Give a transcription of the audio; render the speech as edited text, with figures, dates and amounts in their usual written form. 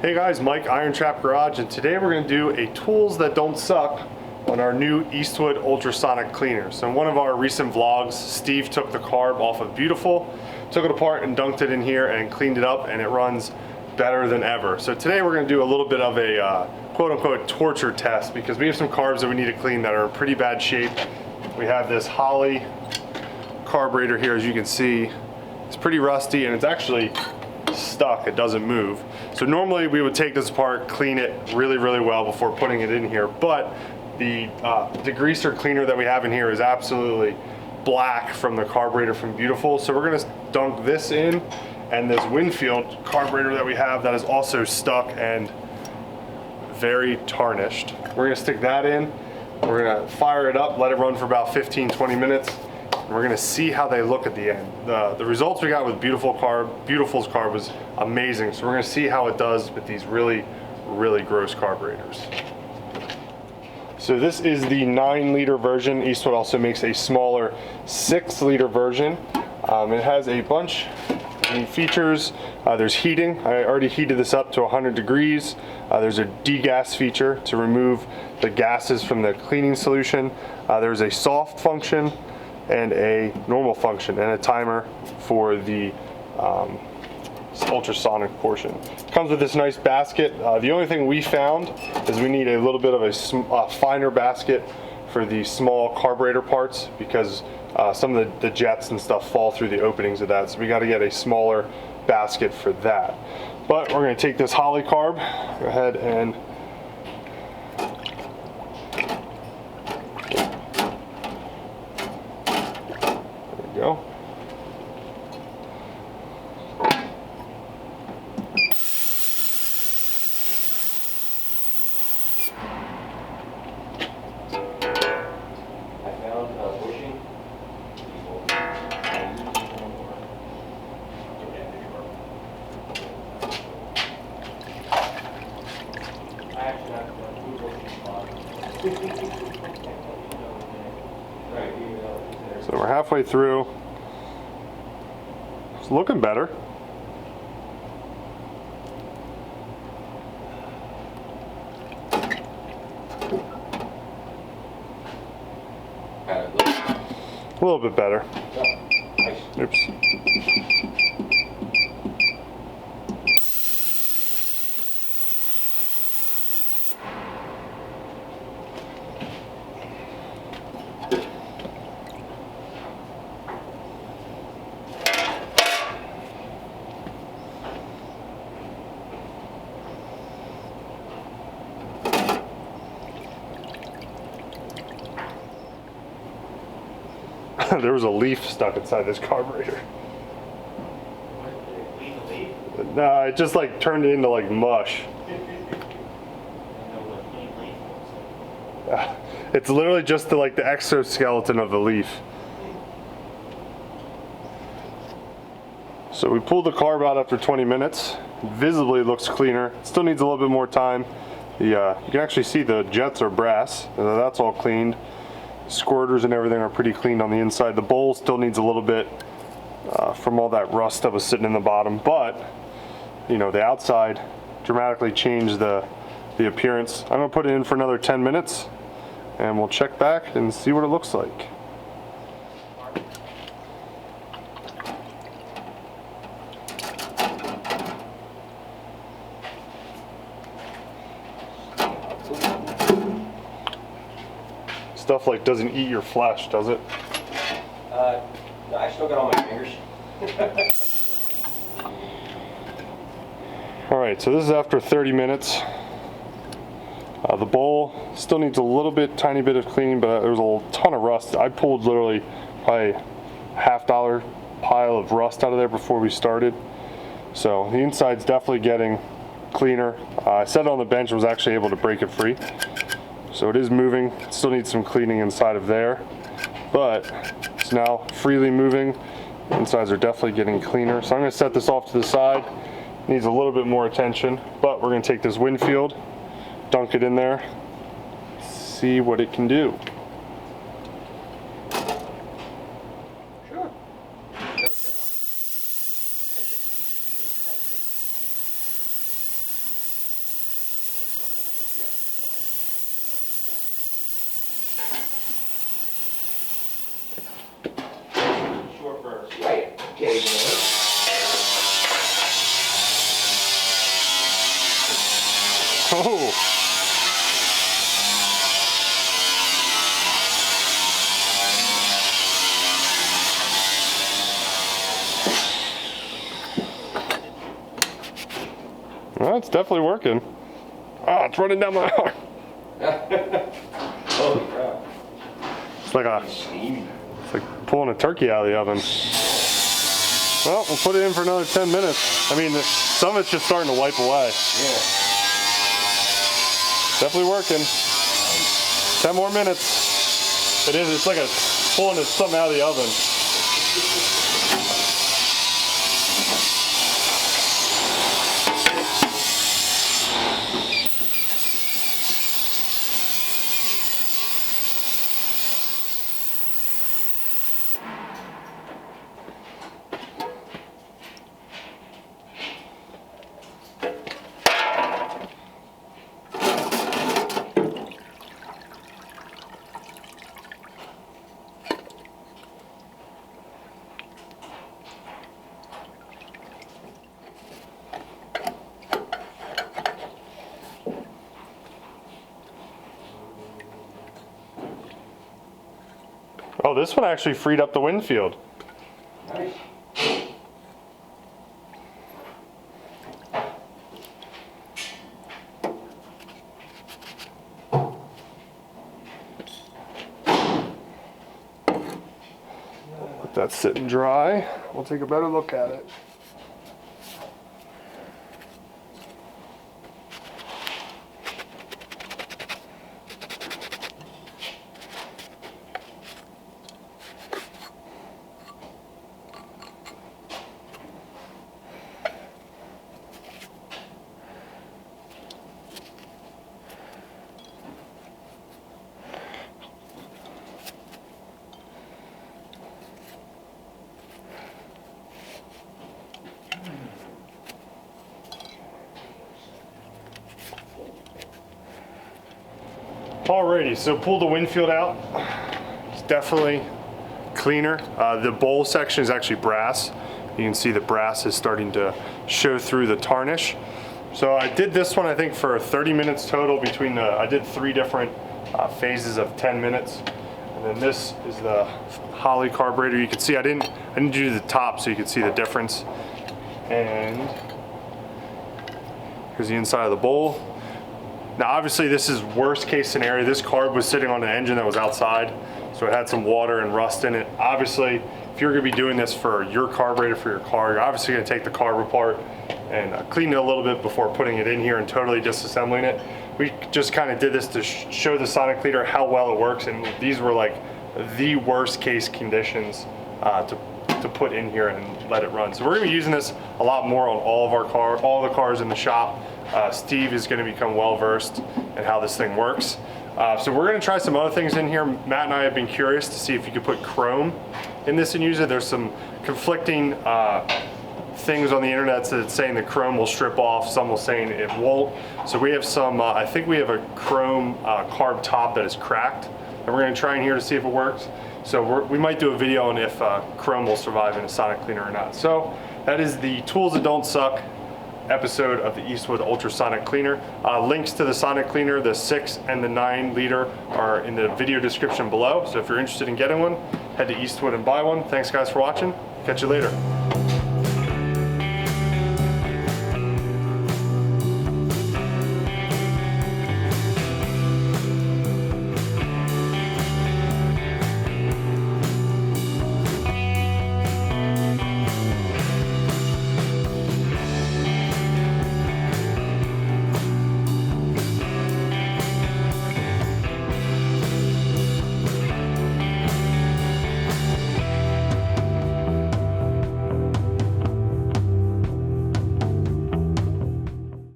Hey guys, Mike, IronTrap Garage, and today we're going to do a tools that don't suck on our new Eastwood Ultrasonic Cleaner. So in one of our recent vlogs, Steve took the carb off of Beautiful, took it apart and dunked it in here and cleaned it up, and it runs better than ever. So today we're going to do a little bit of a quote-unquote torture test, because we have some carbs that we need to clean that are in pretty bad shape. We have this Holley carburetor here, as you can see. It's pretty rusty and it's actually stuck, it doesn't move. So normally we would take this apart, clean it really well before putting it in here, but the degreaser cleaner that we have in here is absolutely black from the carburetor from Beautiful. So we're gonna dunk this in, and this Winfield carburetor that we have that is also stuck and very tarnished. We're gonna stick that in, we're gonna fire it up, let it run for about 15-20 minutes. We're gonna see how they look at the end. The results we got with Beautiful's carb was amazing. So we're gonna see how it does with these really gross carburetors. So this is the 9-liter version. Eastwood also makes a smaller 6-liter version. It has a bunch of features. There's heating. I already heated this up to 100 degrees. There's a degas feature to remove the gases from the cleaning solution. There's a soft function and a normal function, and a timer for the ultrasonic portion. It comes with this nice basket. The only thing we found is we need a little bit of a finer basket for the small carburetor parts, because some of the jets and stuff fall through the openings of that, so we got to get a smaller basket for that. But we're going to take this Holley carb, go ahead and go. So we're halfway through. It's looking better. A little bit better. Oops. There was a leaf stuck inside this carburetor. No, it just like turned it into like mush. It's literally just the exoskeleton of the leaf. So we pulled the carb out after 20 minutes. Visibly looks cleaner. It still needs a little bit more time. You can actually see the jets are brass. That's all cleaned. Squirters and everything are pretty clean on the inside. The bowl still needs a little bit from all that rust that was sitting in the bottom, but you know, the outside dramatically changed the appearance. I'm gonna put it in for another 10 minutes and we'll check back and see what it looks like. Stuff like doesn't eat your flesh, does it? No, I still got all my fingers. Alright, so this is after 30 minutes. The bowl still needs a little bit, tiny bit of cleaning, but there was a ton of rust. I pulled literally probably $50 pile of rust out of there before we started. So the inside's definitely getting cleaner. I set it on the bench and was actually able to break it free. So it is moving. It still needs some cleaning inside of there, but it's now freely moving. The insides are definitely getting cleaner. So I'm going to set this off to the side. It needs a little bit more attention, but we're going to take this Winfield, dunk it in there, see what it can do. Sure. Well, it's definitely working. Oh, it's running down my arm. Holy crap. It's like pulling a turkey out of the oven. Well, we'll put it in for another 10 minutes. I mean, some of it's just starting to wipe away. Yeah. Definitely working. 10 more minutes. It is, it's like pulling something out of the oven. Oh, this one actually freed up the Winfield. Nice. Let that sit and dry. We'll take a better look at it. Alrighty, so pull the Winfield out. It's definitely cleaner. The bowl section is actually brass. You can see the brass is starting to show through the tarnish. So I did this one, I think, for 30 minutes total between I did 3 different phases of 10 minutes. And then this is the Holley carburetor. You can see I didn't do the top so you can see the difference. And here's the inside of the bowl. Now obviously this is worst case scenario. This carb was sitting on an engine that was outside, so it had some water and rust in it. Obviously, if you're gonna be doing this for your carburetor for your car, you're obviously gonna take the carb apart and clean it a little bit before putting it in here and totally disassembling it. We just kind of did this to show the sonic cleaner how well it works, and these were like the worst case conditions to put in here and let it run. So we're gonna be using this a lot more on all the cars in the shop. Steve is gonna become well versed in how this thing works. So we're gonna try some other things in here. Matt and I have been curious to see if you could put chrome in this and use it. There's some conflicting things on the internet that's saying the chrome will strip off, some will saying it won't. So we have some, I think we have a chrome carb top that is cracked, and we're gonna try in here to see if it works. So we might do a video on if chrome will survive in a sonic cleaner or not. So that is the Tools That Don't Suck episode of the Eastwood Ultrasonic Cleaner. Links to the sonic cleaner, the 6 and the 9 liter, are in the video description below. So if you're interested in getting one, head to Eastwood and buy one. Thanks guys for watching. Catch you later.